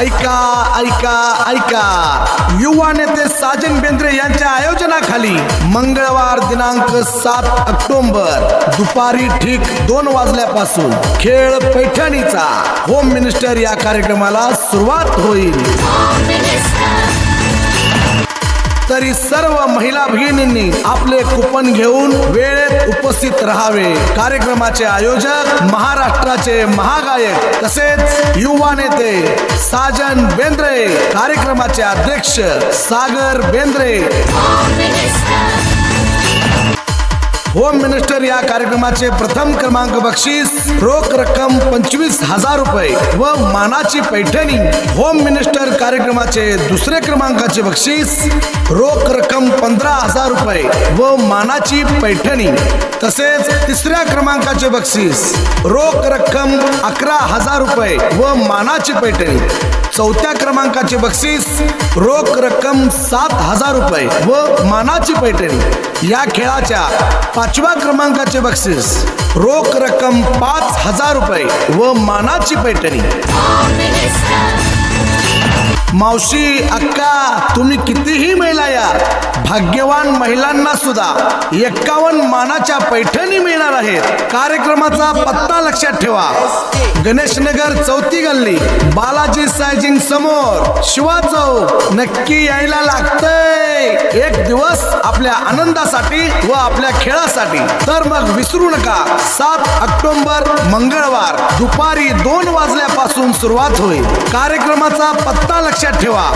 ऐका ऐका ऐका, युवा नेते साजन बेंद्रे यांच्या आयोजनाखाली मंगळवार दिनांक 7 ऑक्टोबर दुपारी ठीक 2 वाजल्यापासून खेळ पैठणीचा होम मिनिस्टर या कार्यक्रमाला सुरुवात होईल। तरी सर्व महिला भगिनींनी आपले कुपन घेऊन वेळेत उपस्थित राहावे। कार्यक्रमाचे आयोजक महाराष्ट्राचे महागायक तसेच युवा नेते साजन बेंद्रे, कार्यक्रमाचे अध्यक्ष सागर बेंद्रे। होम मिनिस्टर या कार्यक्रमाचे प्रथम क्रमांक बक्षीस रोख रक्कम 25,000 रुपये व मानाची पैठणी। होम मिनिस्टर कार्यक्रमाचे दुसरे क्रमांकाचे बक्षीस रोख रक्कम 15,000 रुपये व मानाची पैठणी। तसेच तिसऱ्या क्रमांकाचे बक्षीस रोख रक्कम 11,000 रुपये व मानाची पैठणी। चौथ्या क्रमांकाचे बक्षीस रोख रक्कम 7,000 रुपये व मानाची पैठणी। या खेळाच्या 5व्या क्रमांकाचे बक्षीस रोख रक्कम 5,000 रुपये व मानाची पैठणी। मावशी, अक्का, तुम्ही कितीही महिला या, भाग्यवान महिलांना सुद्धा 51 मानाच्या पैठणी मिळणार आहेत। कार्यक्रमाचा पत्ता लक्षात ठेवा, गणेशनगर 4थी गल्ली, बालाजी सायजिंग समोर, शिवा चौक। नक्की यायला लागतंय एक दिवस आपल्या आनंदासाठी व आपल्या खेळासाठी। तर मग विसरू नका, 7 ऑक्टोबर मंगळवार दुपारी 2 वाजल्यापासून सुरुवात होईल। कार्यक्रमाचा पत्ता लक्षात ठेवा,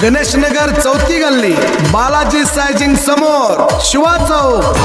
गणेशनगर 4थी गल्ली, बालाजी सायजिंग समोर, शिवा चौक।